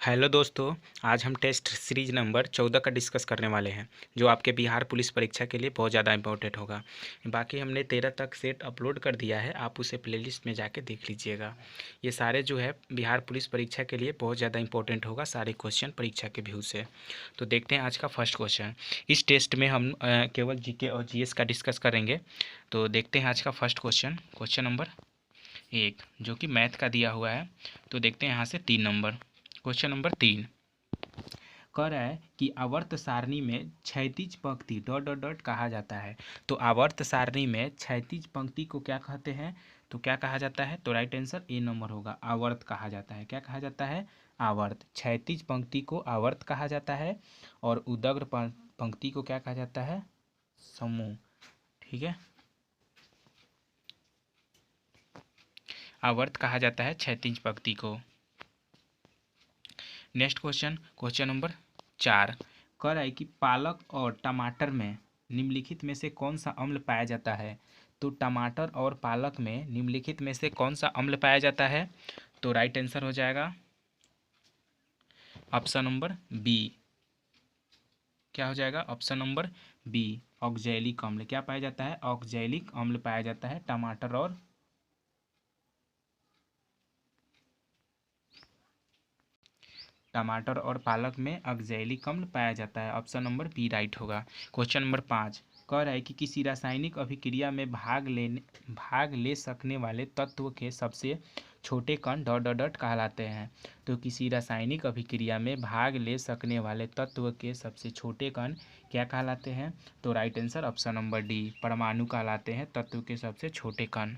Hello दोस्तों। आज हम टेस्ट सीरीज नंबर 14 का डिस्कस करने वाले हैं, जो आपके बिहार पुलिस परीक्षा के लिए बहुत ज़्यादा इंपॉर्टेंट होगा। बाकी हमने 13 तक सेट अपलोड कर दिया है, आप उसे प्लेलिस्ट में जाके देख लीजिएगा। ये सारे जो है बिहार पुलिस परीक्षा के लिए बहुत ज़्यादा इंपॉर्टेंट होगा, सारे क्वेश्चन परीक्षा के व्यू से। तो देखते हैं आज का फर्स्ट क्वेश्चन। इस टेस्ट में हम केवल जीके और जीएस का डिस्कस करेंगे। तो देखते हैं आज का फर्स्ट क्वेश्चन, क्वेश्चन नंबर 1, जो कि मैथ का दिया हुआ है। तो देखते हैं यहाँ से 3 नंबर। क्वेश्चन नंबर 3 कह रहा है कि आवर्त सारणी में क्षैतिज पंक्ति डॉट डॉट डॉट कहा जाता है। तो आवर्त सारणी में क्षैतिज पंक्ति को क्या कहते हैं? तो क्या कहा जाता है? तो राइट आंसर ए नंबर होगा, आवर्त कहा जाता है। क्या कहा जाता है? आवर्त। क्षैतिज पंक्ति को आवर्त कहा जाता है और उदग्र पंक्ति को क्या कहा जाता है? समूह। ठीक है, आवर्त कहा जाता है क्षैतिज पंक्ति को। नेक्स्ट क्वेश्चन, क्वेश्चन नंबर 4 कह रहा है कि पालक और टमाटर में निम्नलिखित में से कौन सा अम्ल पाया जाता है? तो टमाटर और पालक में निम्नलिखित में से कौन सा अम्ल पाया जाता है? तो राइट आंसर हो जाएगा ऑप्शन नंबर बी। क्या हो जाएगा? ऑप्शन नंबर बी, ऑक्जेलिक अम्ल। क्या पाया जाता है? ऑक्जेलिक अम्ल पाया जाता है टमाटर और पालक में ऑक्जेलिक अम्ल पाया जाता है। ऑप्शन नंबर बी राइट होगा। क्वेश्चन नंबर 5 कह रहा है कि किसी रासायनिक अभिक्रिया में भाग ले सकने वाले तत्व के सबसे छोटे कण डॉट डॉट डॉट कहलाते हैं। तो किसी रासायनिक अभिक्रिया में भाग ले सकने वाले तत्व के सबसे छोटे कण क्या कहलाते हैं? तो right answer option number D, परमाणु कहलाते हैं तत्व के सबसे छोटे कण।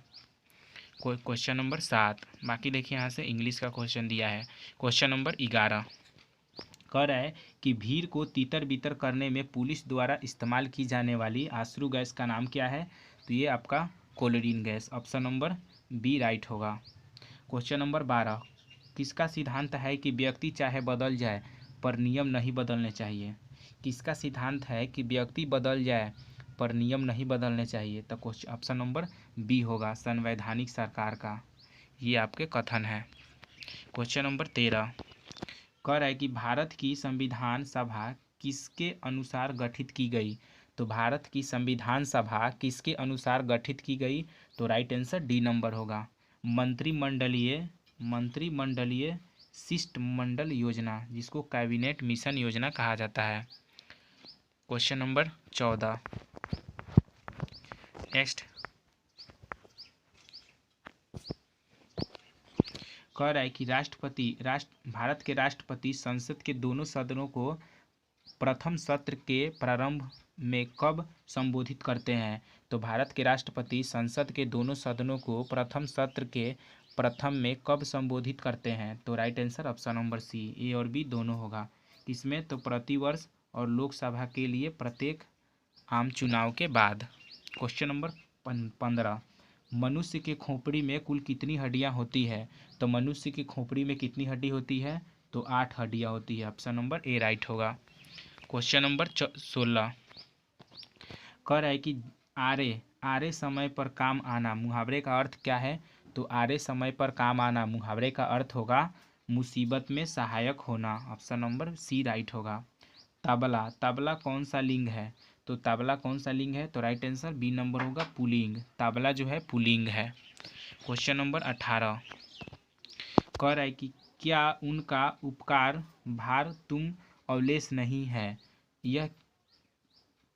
क्वेश्चन नंबर 7, बाकी देखिए यहाँ से इंग्लिश का क्वेश्चन दिया है। क्वेश्चन नंबर 11 कह रहा है कि भीड़ को तितर बितर करने में पुलिस द्वारा इस्तेमाल की जाने वाली आश्रु गैस का नाम क्या है? तो ये आपका chlorine gas. Option number B right होगा। क्वेश्चन नंबर 12 किसका सिद्धांत है कि व्यक्ति चाहे बदल जाए पर नियम नहीं बदलने चाहिए? किसका सिद्धांत है कि व्यक्ति बदल जाए पर नियम नहीं बदलने चाहिए? तो क्वेश्चन ऑप्शन नंबर बी होगा, संवैधानिक सरकार का ये आपके कथन है। क्वेश्चन नंबर 13 कह रहा है कि भारत की संविधान सभा किसके अनुसार गठित की गई? तो भारत की संविधान सभा किसके अनुसार गठित की गई? तो राइट आंसर डी नंबर होगा, मंत्रिमंडलीय शिष्टमंडल योजना, जिसको कैबिनेट मिशन योजना कहा जाता है। क्वेश्चन नंबर 14 नेक्स्ट कह रहा है कि भारत के राष्ट्रपति संसद के दोनों सदनों को प्रथम सत्र के प्रारंभ में कब संबोधित करते हैं? तो भारत के राष्ट्रपति संसद के दोनों सदनों को प्रथम सत्र के प्रथम में कब संबोधित करते हैं? तो right answer option number C, A और बी दोनों होगा। इसमें तो प्रतिवर्ष और लोकसभा के लिए प्रत्येक आम चुनाव के बाद। क्वेश्चन नंबर 15 मनुष्य के खोपड़ी में कुल कितनी हड्डियां होती है? तो मनुष्य की खोपड़ी में कितनी हड्डी होती है? तो 8 हड्डियां होती है। ऑप्शन नंबर ए राइट होगा। क्वेश्चन नंबर 16 कह रहा है कि आरे आरे समय पर काम आना मुहावरे का अर्थ क्या है? तो आरे समय पर काम आना मुहावरे का अर्थ होगा मुसीबत में सहायक होना। ऑप्शन नंबर सी राइट होगा। तबला तबला कौन सा लिंग है? तो तबला कौन सा लिंग है? तो राइट आंसर बी नंबर होगा, पुल्लिंग। तबला जो है पुल्लिंग है। क्वेश्चन नंबर 18 कह रहा है कि क्या उनका उपकार भार तुम अवलेश नहीं है? यह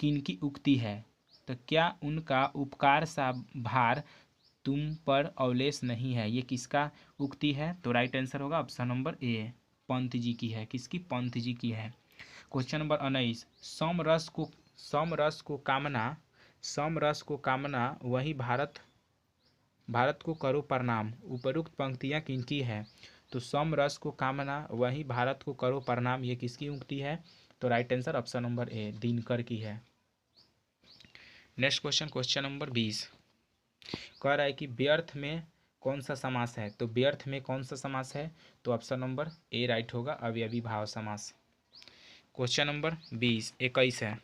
किनकी उक्ति है? तो क्या उनका उपकार सा भार तुम पर अवलेश नहीं है, ये किसका उक्ति है? तो राइट आंसर होगा ऑप्शन नंबर ए, पंत जी की है। किसकी? पंत जी की है। क्वेश्चन नंबर 19 सम रस को कामना वही भारत को करो प्रणाम। उपरुक्त पंक्तियाँ किनकी है? तो सम रस को कामना वही भारत को करो प्रणाम, ये किसकी उक्ति है? तो राइट आंसर ऑप्शन नंबर ए, दिनकर की है। नेक्स्ट क्वेश्चन, क्वेश्चन नंबर 20 कह रहा है कि व्यर्थ में कौन सा समास है? तो व्यर्थ में कौन सा समास है? तो ऑप्शन नंबर ए राइट होगा, अवयवी भाव समास। क्वेश्चन नंबर 21 है,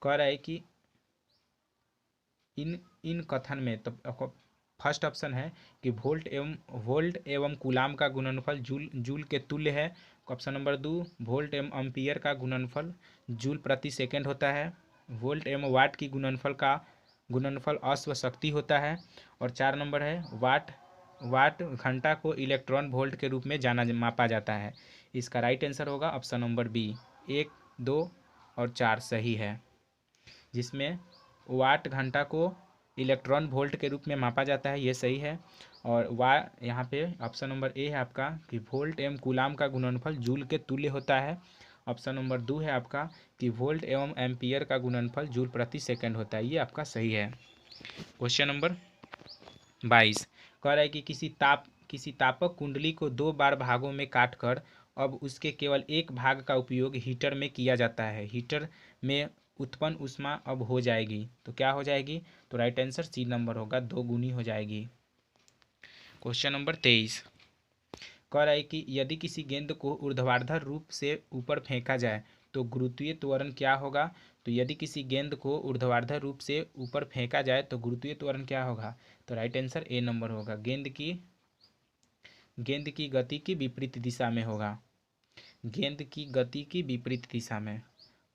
कह रहा है कि इन कथन में तो फर्स्ट ऑप्शन है कि वोल्ट एवं कूलाम का गुणनफल जूल के तुल्य है। ऑप्शन नंबर 2, वोल्ट एवं एम्पियर का गुणनफल जूल प्रति सेकंड होता है। वोल्ट एवं वाट की गुणनफल अश्व शक्ति होता है। और 4 नंबर है वाट घंटा को इलेक्ट्रॉन वोल्ट के रूप में मापा जाता है। इसका राइट आंसर होगा ऑप्शन नंबर बी, 1, 2 और 4 सही है, जिसमें वाट घंटा को इलेक्ट्रॉन वोल्ट के रूप में मापा जाता है, ये सही है। और यहाँ पे ऑप्शन नंबर ए है आपका कि वोल्ट एवं कूलाम का गुणनफल जूल के तुल्य होता है। ऑप्शन नंबर 2 है आपका कि वोल्ट एवं एम्पियर का गुणनफल जूल प्रति सेकंड होता है, ये आपका सही है। क्वेश्चन नंबर 22 कह रहा है कि किसी तापक कुंडली को 2 बार भागों में काटकर अब उसके केवल एक भाग का उपयोग हीटर में किया जाता है। हीटर में उत्पन्न ऊष्मा अब हो जाएगी, तो क्या हो जाएगी? तो राइट आंसर सी नंबर होगा, 2 गुनी हो जाएगी। क्वेश्चन नंबर 23 कह रहा है कि यदि किसी गेंद को ऊर्ध्वाधर रूप से ऊपर फेंका जाए तो गुरुत्वीय त्वरण क्या होगा? तो यदि किसी गेंद को ऊर्ध्वाधर रूप से ऊपर फेंका जाए तो गुरुत्वीय त्वरण क्या होगा? तो राइट आंसर ए नंबर होगा, गेंद की गति की विपरीत दिशा में होगा। गेंद की गति की विपरीत दिशा में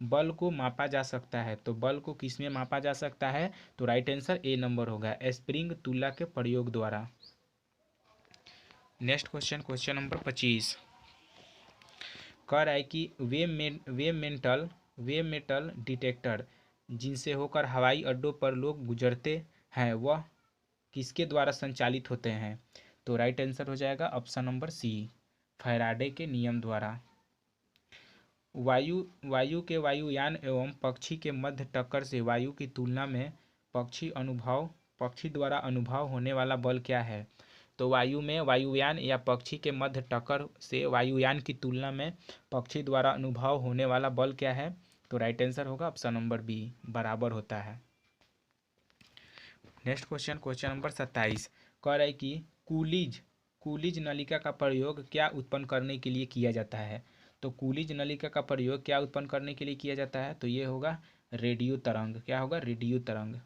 बल को मापा जा सकता है, तो बल को किस में मापा जा सकता है? तो राइट आंसर ए नंबर होगा, स्प्रिंग तुला के प्रयोग द्वारा। नेक्स्ट क्वेश्चन नंबर 25 कह रहा है कि वे मेटल डिटेक्टर जिनसे होकर हवाई अड्डों पर लोग गुजरते हैं वह किसके द्वारा संचालित होते हैं? तो राइट आंसर हो जाएगा ऑप्शन नंबर सी, फैराडे के नियम द्वारा। वायु के वायुयान एवं पक्षी के मध्य टक्कर से वायु की तुलना में पक्षी द्वारा अनुभव होने वाला बल क्या है? तो वायु में वायुयान या पक्षी के मध्य टक्कर से वायुयान की तुलना में पक्षी द्वारा अनुभव होने वाला बल क्या है? तो राइट आंसर होगा ऑप्शन नंबर बी, बराबर होता है। नेक्स्ट क्वेश्चन नंबर 27 कह रहा है कि कूलिज नलिका का प्रयोग क्या उत्पन्न करने के लिए किया जाता है? तो कूलिज नलिका का प्रयोग क्या उत्पन्न करने के लिए किया जाता है? तो ये होगा रेडियो तरंग। क्या होगा? रेडियो तरंग।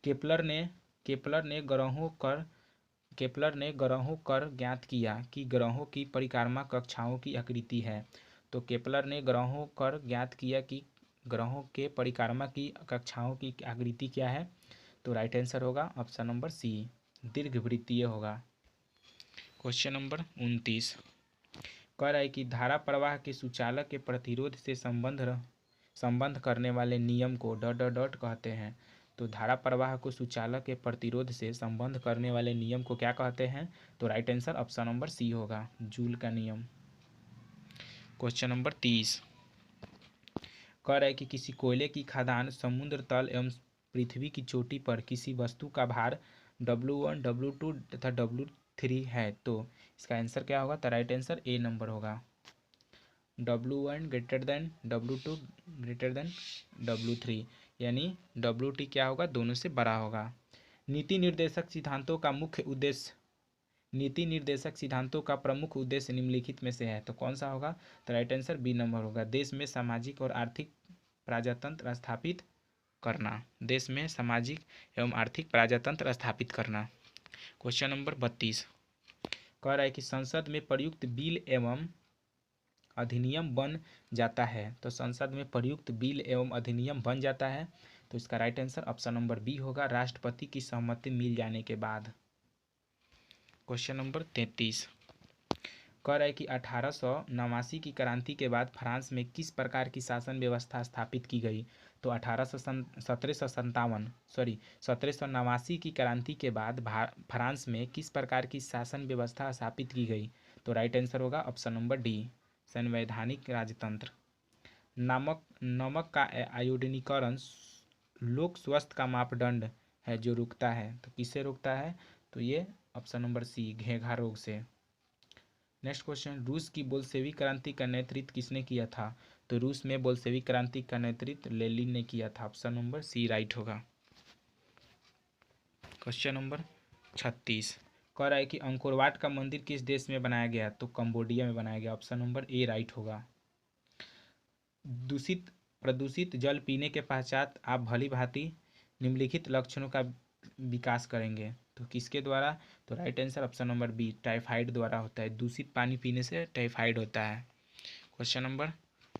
केपलर ने ग्रहों कर ज्ञात किया कि ग्रहों की परिक्रमा कक्षाओं की आकृति है। तो केपलर ने ग्रहों कर ज्ञात किया कि ग्रहों के परिक्रमा की कक्षाओं की आकृति क्या है? तो राइट आंसर होगा ऑप्शन नंबर सी, दीर्घवृत्तीय होगा। क्वेश्चन नंबर 29 कह रहा है कि धारा प्रवाह के सुचालक के प्रतिरोध से संबंध करने वाले नियम को डॉट कहते हैं। तो धारा प्रवाह को सुचालक के प्रतिरोध से संबंध करने वाले नियम को क्या कहते हैं? तो right answer option number C होगा, जूल का नियम। क्वेश्चन नंबर 30 कह रहा है कि किसी कोयले की खदान, समुद्र तल एवं पृथ्वी की चोटी पर किसी वस्तु का भार W1, W2 तथा W3 है, तो इसका आंसर क्या होगा? तो राइट आंसर ए नंबर होगा, W1 greater than W2 greater than W3, यानी WT क्या होगा? दोनों से बड़ा होगा। नीति निर्देशक सिद्धांतों का प्रमुख उद्देश्य निम्नलिखित में से है, तो कौन सा होगा? तो राइट आंसर बी नंबर होगा, देश में सामाजिक और आर्थिक प्रजातंत्र स्थापित करना। देश में सामाजिक एवं आर्थिक प्रजातंत्र स्थापित करना। क्वेश्चन नंबर 32 कह रहा है कि संसद में प्रयुक्त बिल एवं अधिनियम बन जाता है। तो संसद में प्रयुक्त बिल एवं अधिनियम बन जाता है, तो इसका right answer option number B होगा, राष्ट्रपति की सहमति मिल जाने के बाद। क्वेश्चन नंबर 33 कह रहा है कि 1889 की क्रांति के बाद फ्रांस में किस प्रकार की शासन व्यवस्था स्थापित की गई? तो 1789 की क्रांति के बाद फ्रांस में किस प्रकार की शासन व्यवस्था स्थापित की गई? तो राइट आंसर होगा ऑप्शन नंबर डी, संवैधानिक राजतंत्र। नमक का आयोडीनीकरण लोक स्वास्थ्य का मापदंड है जो रुकता है, तो किससे रुकता है? तो ये ऑप्शन नंबर सी, घेघा रोग से। नेक्स्ट क्वेश्चन, रूस की बोल्शेविक क्रांति का नेतृत्व किसने किया था? तो रूस में बोल्शेविक क्रांति का नेतृत्व लेनिन ने किया था, ऑप्शन नंबर सी राइट होगा। क्वेश्चन नंबर 36 कह रहा है कि अंकोरवाट का मंदिर किस देश में बनाया गया? तो कंबोडिया में बनाया गया, ऑप्शन नंबर ए राइट होगा। प्रदूषित जल पीने के पश्चात आप भली भांति निम्नलिखित लक्षणों का विकास करेंगे। तो किसके द्वारा? तो right answer option number B, typhoid द्वारा होता है। दूषित पानी पीने से टाइफाइड होता है। क्वेश्चन नंबर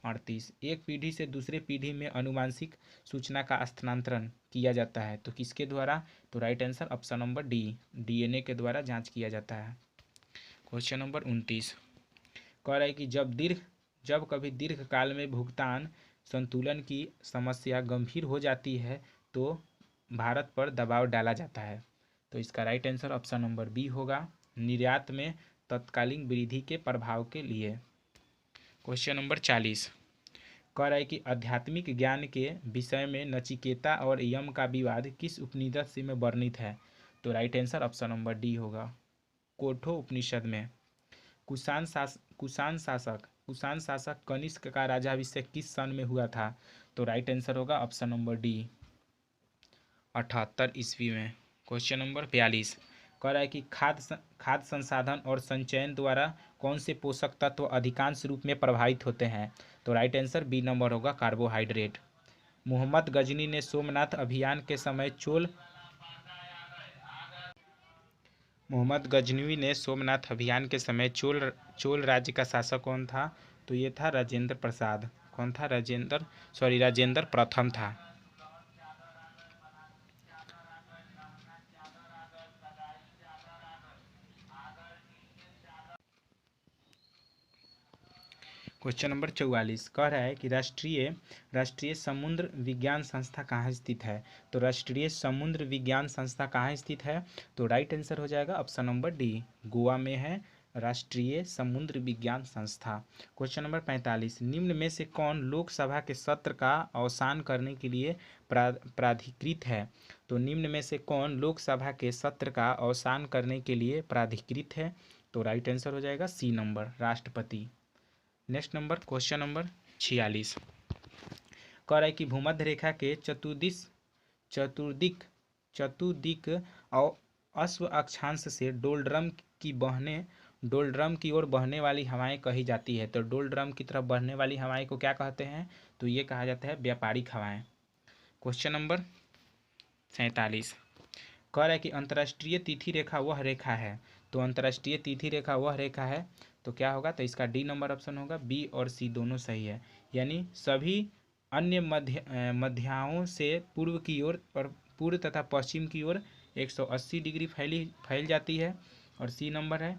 38, एक पीढ़ी से दूसरे पीढ़ी में आनुवांशिक सूचना का स्थानांतरण किया जाता है तो किसके द्वारा? तो right answer option number D, DNA के द्वारा जांच किया जाता है। क्वेश्चन नंबर 29 कह रहा है कि जब कभी दीर्घकाल में भुगतान संतुलन की समस्या गंभीर हो जाती है तो भारत पर दबाव डाला जाता है। तो इसका right answer option number B होगा, निर्यात में तत्कालीन वृद्धि के प्रभाव के लिए। क्वेश्चन नंबर 40 कह रहा है कि आध्यात्मिक ज्ञान के विषय में नचिकेता और यम का विवाद किस उपनिषद से में वर्णित है? तो right answer option number D होगा, कोठो उपनिषद में। कुषाण शासक कनिष्क का राज्याभिषेक किस सन में हुआ था? तो राइट आंसर होगा ऑप्शन नंबर डी, 78 ईस्वी में। क्वेश्चन नंबर 42 कह रहा है कि खाद्य संसाधन और संचयन द्वारा कौन से पोषक तत्व अधिकांश रूप में प्रभावित होते हैं? तो राइट आंसर बी नंबर होगा, कार्बोहाइड्रेट। मोहम्मद गजनी ने सोमनाथ अभियान के समय चोल राज्य का शासक कौन था? तो ये था राजेंद्र प्रसाद। कौन था? राजेंद्र प्रथम था। क्वेश्चन नंबर 44 कह रहा है कि राष्ट्रीय समुद्र विज्ञान संस्था कहाँ स्थित है? तो राष्ट्रीय समुद्र विज्ञान संस्था कहाँ स्थित है? तो राइट आंसर हो जाएगा ऑप्शन नंबर डी, गोवा में है राष्ट्रीय समुद्र विज्ञान संस्था। क्वेश्चन नंबर 45 निम्न में से कौन लोकसभा के सत्र का अवसान करने के लिए प्राधिकृत है? तो निम्न में से कौन लोकसभा के सत्र का अवसान करने के लिए प्राधिकृत है? तो राइट आंसर हो जाएगा सी नंबर, राष्ट्रपति। नेक्स्ट नंबर क्वेश्चन नंबर 46 कह रहा है कि भूमध्य रेखा के चतुर्दिक और अश्व अक्षांश से डोलड्रम की ओर बहने वाली हवाएं कही जाती है। तो डोलड्रम की तरफ बहने वाली हवाएं को क्या कहते हैं? तो ये कहा जाता है व्यापारिक हवाएं। क्वेश्चन नंबर 47 कह रहा है कि अंतर्राष्ट्रीय तिथि रेखा वह रेखा है। तो अंतर्राष्ट्रीय तिथि रेखा वह रेखा है तो क्या होगा? तो इसका डी नंबर ऑप्शन होगा, बी और सी दोनों सही है। यानी सभी अन्य मध्याओं से पूर्व तथा पश्चिम की ओर 180 डिग्री फैल जाती है। और सी नंबर है,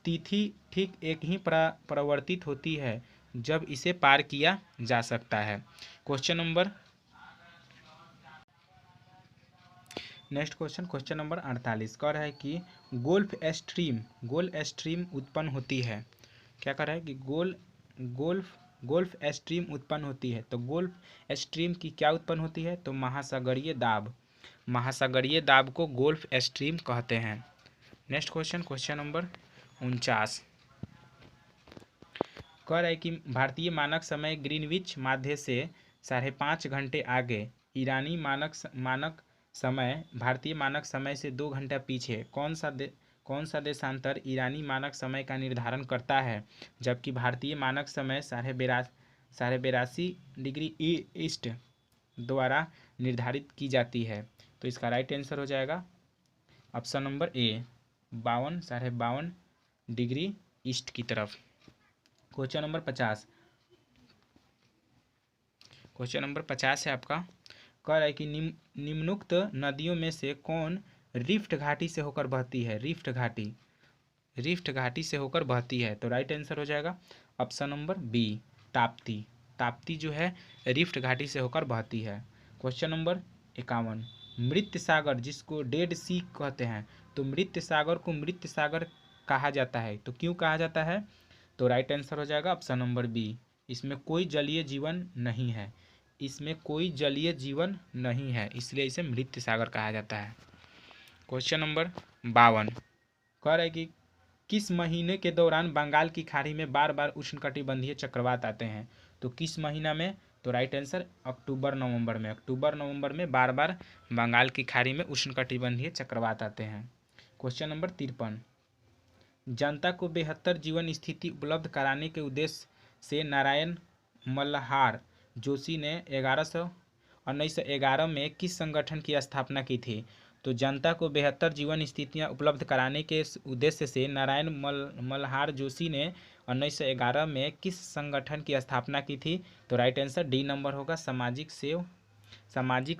तिथि ठीक एक ही परिवर्तित होती है जब इसे पार किया जा सकता है। क्वेश्चन नंबर क्वेश्चन नंबर 48 कह रहा है कि गोल्फ स्ट्रीम उत्पन्न होती है। क्या कह रहा है कि गोल्फ स्ट्रीम उत्पन्न होती है। तो गोल्फ स्ट्रीम की क्या उत्पन्न होती है? तो महासागरीय दाब को गोल्फ स्ट्रीम कहते हैं। नेक्स्ट क्वेश्चन नंबर 49 कह रहा है कि भारतीय मानक समय ग्रीनविच माध्य से 5.5 घंटे आगे ईरानी मानक समय भारतीय मानक समय से 2 घंटा पीछे कौन सा देशांतर ईरानी मानक समय का निर्धारण करता है, जबकि भारतीय मानक समय 82.5 डिग्री ईस्ट द्वारा निर्धारित की जाती है। तो इसका राइट आंसर हो जाएगा ऑप्शन नंबर ए, 52.5 डिग्री ईस्ट की तरफ। क्वेश्चन नंबर 50 है आपका। कह रहा है कि निम्नोक्त नदियों में से कौन रिफ्ट घाटी से होकर बहती है? रिफ्ट घाटी से होकर बहती है। तो राइट आंसर हो जाएगा ऑप्शन नंबर बी, ताप्ती जो है रिफ्ट घाटी से होकर बहती है। क्वेश्चन नंबर 51 मृत सागर जिसको डेड सी कहते हैं, तो मृत सागर को मृत सागर कहा जाता है। तो क्यों कहा जाता है? तो राइट आंसर हो जाएगा ऑप्शन नंबर बी, इसमें कोई जलीय जीवन नहीं है, इसलिए इसे मृत सागर कहा जाता है। क्वेश्चन नंबर 52 कह रहा है कि किस महीने के दौरान बंगाल की खाड़ी में बार बार उष्णकटिबंधीय चक्रवात आते हैं? तो किस महीना में? तो राइट आंसर अक्टूबर नवंबर में बार बार बंगाल की खाड़ी में उष्णकटिबंधीय चक्रवात आते हैं। क्वेश्चन नंबर 53 जनता को बेहतर जीवन स्थिति उपलब्ध कराने के उद्देश्य से नारायण मल्हार जोशी ने 1911 में किस संगठन की स्थापना की थी? तो जनता को बेहतर जीवन स्थितियां उपलब्ध कराने के उद्देश्य से नारायण मल्हार जोशी ने 1911 में किस संगठन की स्थापना की थी? तो राइट आंसर डी नंबर होगा, सामाजिक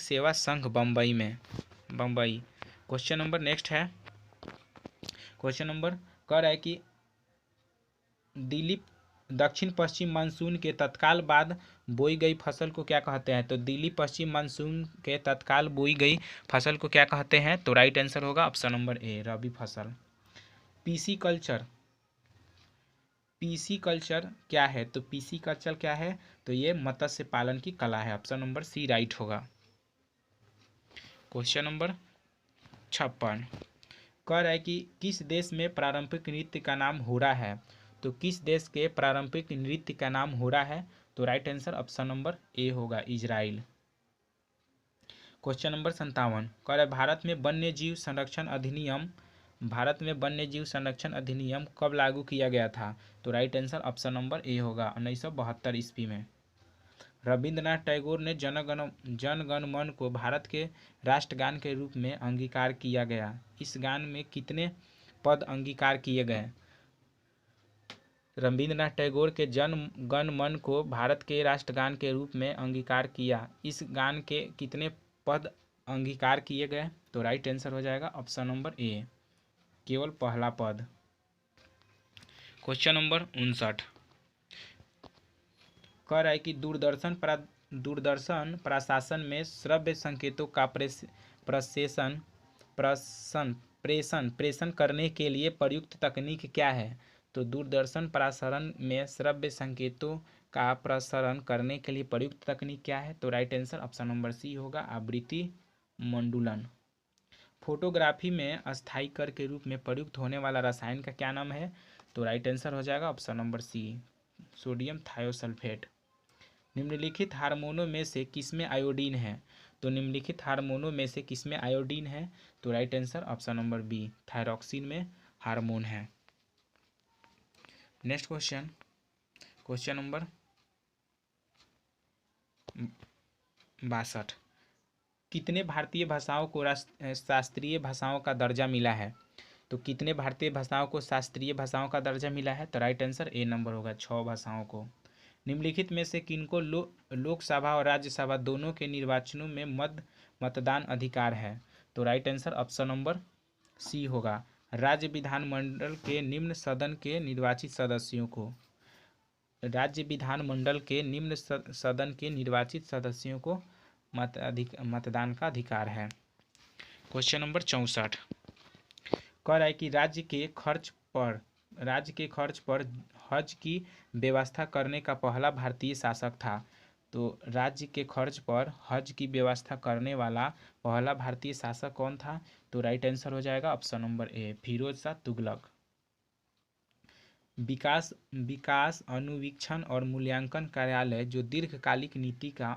सेवा संघ, बम्बई। क्वेश्चन नंबर नेक्स्ट है, क्वेश्चन नंबर कह रहा है कि दिल्ली दक्षिण पश्चिम मानसून के तत्काल बाद बोई गई फसल को क्या कहते हैं? तो दिल्ली पश्चिम मानसून के तत्काल बोई गई फसल को क्या कहते हैं? तो राइट आंसर होगा ऑप्शन नंबर ए, रबी फसल। पीसी कल्चर क्या है? तो पीसी कल्चर क्या है? तो ये मत्स्य पालन की कला है, ऑप्शन नंबर सी राइट होगा। क्वेश्चन नंबर 56 कह रहा है कि किस देश में पारंपरिक नृत्य का नाम होरा है? तो किस देश के पारंपरिक नृत्य का नाम होरा है? तो राइट आंसर ऑप्शन नंबर ए होगा, इजराइल। क्वेश्चन नंबर 57 कह रहा है भारत में वन्य जीव संरक्षण अधिनियम कब लागू किया गया था? तो राइट आंसर ऑप्शन नंबर ए होगा, 1972 ईस्वी में। रविंद्रनाथ टैगोर ने जन गण मन को भारत के राष्ट्रगान के रूप में अंगीकार किया गया। इस गान में कितने पद अंगीकार किए गए? रविंद्रनाथ टैगोर के जन गण मन को भारत के राष्ट्रगान के रूप में अंगीकार किया, इस गान के कितने पद अंगीकार किए गए? तो राइट आंसर हो जाएगा ऑप्शन नंबर ए, केवल पहला पद। क्वेश्चन नंबर 59 कह रहा है कि दूरदर्शन प्रशासन में श्रव्य संकेतों का प्रेषण करने के लिए प्रयुक्त तकनीक क्या है? तो दूरदर्शन प्रसारण में श्रव्य संकेतों का प्रसारण करने के लिए प्रयुक्त तकनीक क्या है? तो right answer option number C होगा, आवृत्ति मंडुलन। फोटोग्राफी में अस्थायी कर के रूप में प्रयुक्त होने वाला रसायन का क्या नाम है? तो राइट आंसर हो जाएगा option number C, sodium thiosulphate. निम्नलिखित हार्मोनों में से किसमें आयोडीन है? तो निम्नलिखित हार्मोनों में से किसमें आयोडीन है? तो right answer option number B, thyroxine में हार्मोन है। नेक्स्ट क्वेश्चन नंबर 62 कितने भारतीय भाषाओं को शास्त्रीय भाषाओं का दर्जा मिला है? तो कितने भारतीय भाषाओं को शास्त्रीय भाषाओं का दर्जा मिला है? तो राइट आंसर ए नंबर होगा, 6 भाषाओं को। निम्नलिखित में से किनको लोकसभा और राज्यसभा दोनों के निर्वाचनों में मतदान अधिकार है? तो right answer option number C होगा, राज्य विधानमंडल के निम्न सदन के निर्वाचित सदस्यों को। राज्य विधानमंडल के निम्न सदन के निर्वाचित सदस्यों को मतदान का अधिकार है। क्वेश्चन नंबर 64 कह रहा है कि राज्य के खर्च पर हज की व्यवस्था करने का पहला भारतीय शासक था। तो राज्य के खर्च पर हज की व्यवस्था करने वाला पहला भारतीय शासक कौन था? तो राइट आंसर हो जाएगा option number A, Firoz Shah Tughlaq. विकास अनुवीक्षण और मूल्यांकन कार्यालय जो दीर्घकालिक नीति का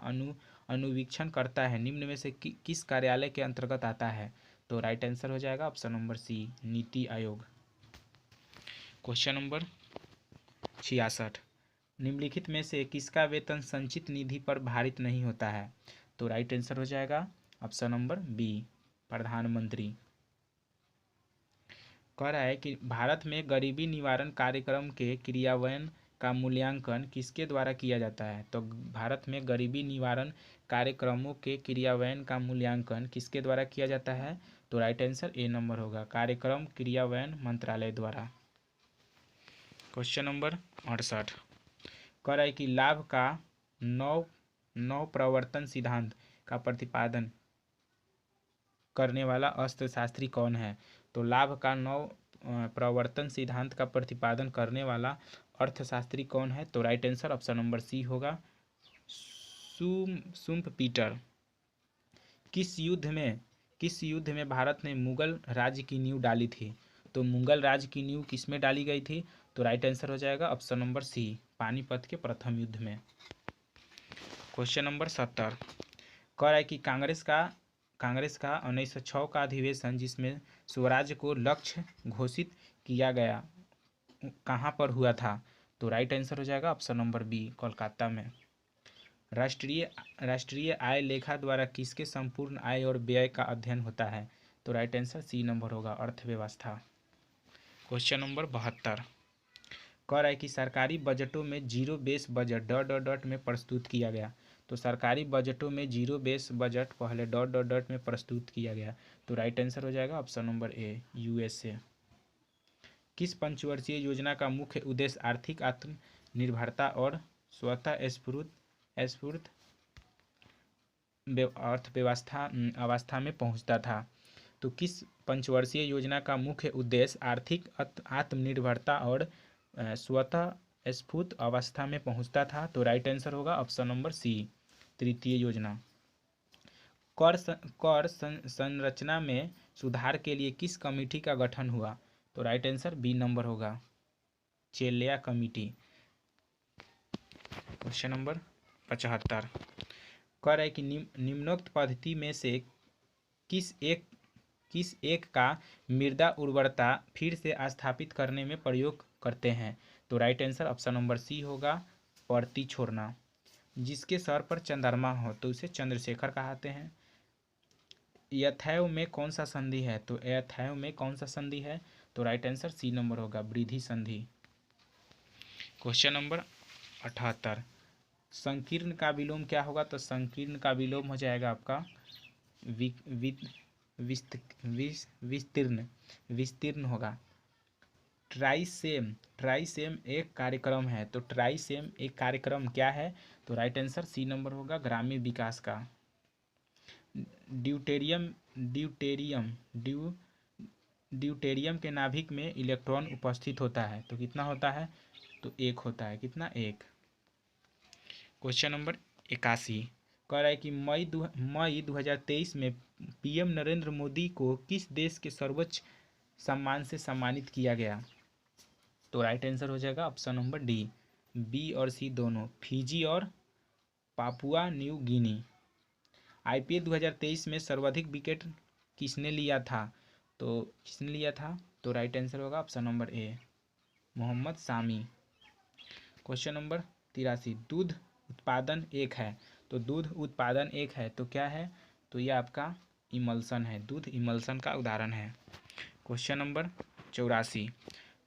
अनुवीक्षण करता है, निम्न में से किस कार्यालय के अंतर्गत आता है? तो राइट आंसर हो जाएगा ऑप्शन नंबर सी, नीति आयोग। क्वेश्चन नंबर 66 निम्नलिखित में से किसका वेतन संचित निधि पर भारित नहीं होता है? तो राइट आंसर हो जाएगा ऑप्शन नंबर बी, प्रधानमंत्री। कह रहा है कि भारत में गरीबी निवारण कार्यक्रम के क्रियान्वयन का मूल्यांकन किसके द्वारा किया जाता है? तो भारत में गरीबी निवारण कार्यक्रमों के क्रियान्वयन का मूल्यांकन किसके द्वारा किया जाता है? तो राइट आंसर ए नंबर होगा, कार्यक्रम क्रियान्वयन मंत्रालय द्वारा। क्वेश्चन नंबर 68 कह रहा है कि लाभ का नव प्रवर्तन सिद्धांत का प्रतिपादन करने वाला अर्थशास्त्री कौन है? तो लाभ का नव प्रवर्तन सिद्धांत का प्रतिपादन करने वाला अर्थशास्त्री कौन है? तो right answer option number C होगा, शुम्पीटर। किस युद्ध में भारत ने मुगल राज्य की नींव डाली थी? तो मुगल राज्य की नींव किसमें डाली गई थी? तो राइट आंसर हो जाएगा ऑप्शन नंबर सी, पानीपत के प्रथम युद्ध में। क्वेश्चन नंबर 70 कह रहा है कि कांग्रेस का 1906 का अधिवेशन जिसमें स्वराज्य को लक्ष्य घोषित किया गया, कहाँ पर हुआ था? तो राइट आंसर हो जाएगा ऑप्शन नंबर बी, कोलकाता में। राष्ट्रीय आय लेखा द्वारा किसके संपूर्ण आय और व्यय का अध्ययन होता है? तो राइट आंसर सी नंबर होगा, अर्थव्यवस्था। क्वेश्चन नंबर 72 कह रहा है कि सरकारी बजटों में zero base budget dot dot dot में प्रस्तुत किया गया। तो सरकारी बजटों में जीरो बेस बजट पहले डॉट डॉट डॉट में प्रस्तुत किया गया। तो राइट आंसर हो जाएगा ऑप्शन नंबर ए, USA। किस पंचवर्षीय योजना का मुख्य उद्देश्य आर्थिक आत्मनिर्भरता और स्वतः स्फूर्त अर्थव्यवस्था अवस्था में पहुंचता था? तो किस पंचवर्षीय योजना का मुख्य उद्देश्य आर्थिक आत्मनिर्भरता और स्वतः स्फूर्त अवस्था में पहुंचता था? तो राइट आंसर होगा ऑप्शन नंबर सी, तृतीय योजना। कर संरचना में सुधार के लिए किस कमेटी का गठन हुआ? तो राइट आंसर बी नंबर होगा, चेल्लिया कमेटी। क्वेश्चन नंबर 75 कह रहा है कि निम्नोक्त पद्धति में से किस एक का मृदा उर्वरता फिर से स्थापित करने में प्रयोग करते हैं? तो right answer option number C होगा, परती छोड़ना। जिसके सर पर चंद्रमा हो तो उसे चंद्रशेखर कहते हैं। यथैव में कौन सा संधि है? तो यथैव में कौन सा संधि है? तो राइट आंसर सी नंबर होगा, वृद्धि संधि। क्वेश्चन नंबर 78 संकीर्ण का विलोम क्या होगा? तो संकीर्ण का विलोम हो जाएगा आपका विस्तीर्ण होगा। ट्राइसेम एक कार्यक्रम है। तो ट्राइसेम एक कार्यक्रम क्या है? तो राइट आंसर सी नंबर होगा, ग्रामीण विकास का। ड्यूटेरियम के नाभिक में इलेक्ट्रॉन उपस्थित होता है। तो कितना होता है? तो एक होता है। कितना? एक। क्वेश्चन नंबर 81 कह रहा है कि मई 2023 में PM नरेंद्र मोदी को किस देश के सर्वोच्च सम्मान से सम्मानित किया गया? तो राइट आंसर हो जाएगा ऑप्शन नंबर डी, बी और सी दोनों, फिजी और पापुआ न्यू गिनी। IPL 2023 में सर्वाधिक विकेट किसने लिया था? तो राइट आंसर होगा option number A, Mohammed Shami. Question number 83 दूध उत्पादन एक है। तो दूध उत्पादन एक है तो क्या है? तो यह आपका इमल्सन है, दूध इमल्सन का उदाहरण है। क्वेश्चन नंबर 84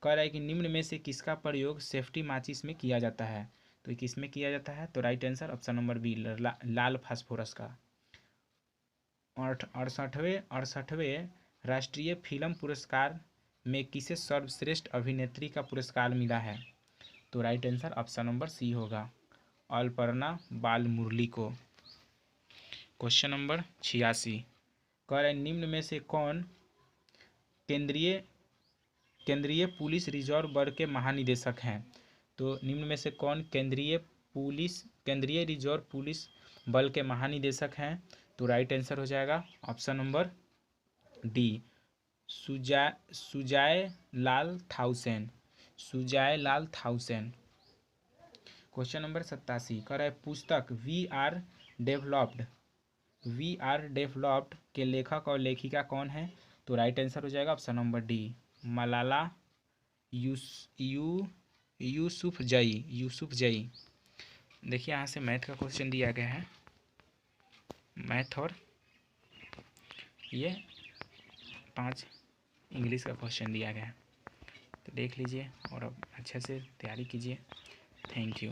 कह रहा है कि निम्न में से किसका प्रयोग सेफ्टी माचिस में किया जाता है? तो किस में किया जाता है? तो right answer option number B, लाल फास्फोरस का। 68वें राष्ट्रीय फिल्म पुरस्कार में किसे सर्वश्रेष्ठ अभिनेत्री का पुरस्कार मिला है? तो right answer option number C होगा, अपर्णा बालमुरली को। क्वेश्चन नंबर 86 कह रहा है निम्न में से कौन केंद्रीय पुलिस रिजर्व बल के महानिदेशक हैं? तो निम्न में से कौन केंद्रीय रिजर्व पुलिस बल के महानिदेशक हैं? तो राइट आंसर हो जाएगा ऑप्शन नंबर डी, सुजाय लाल थाउसेन। क्वेश्चन नंबर 87 कह रहा है पुस्तक वी आर डेवलप्ड के लेखक और लेखिका कौन है? तो राइट आंसर हो जाएगा option number D, Malala Yousafzai. देखिए यहाँ से मैथ का क्वेश्चन दिया गया है, मैथ और ये 5 इंग्लिश का क्वेश्चन दिया गया है। तो देख लीजिए और अब अच्छे से तैयारी कीजिए। Thank you.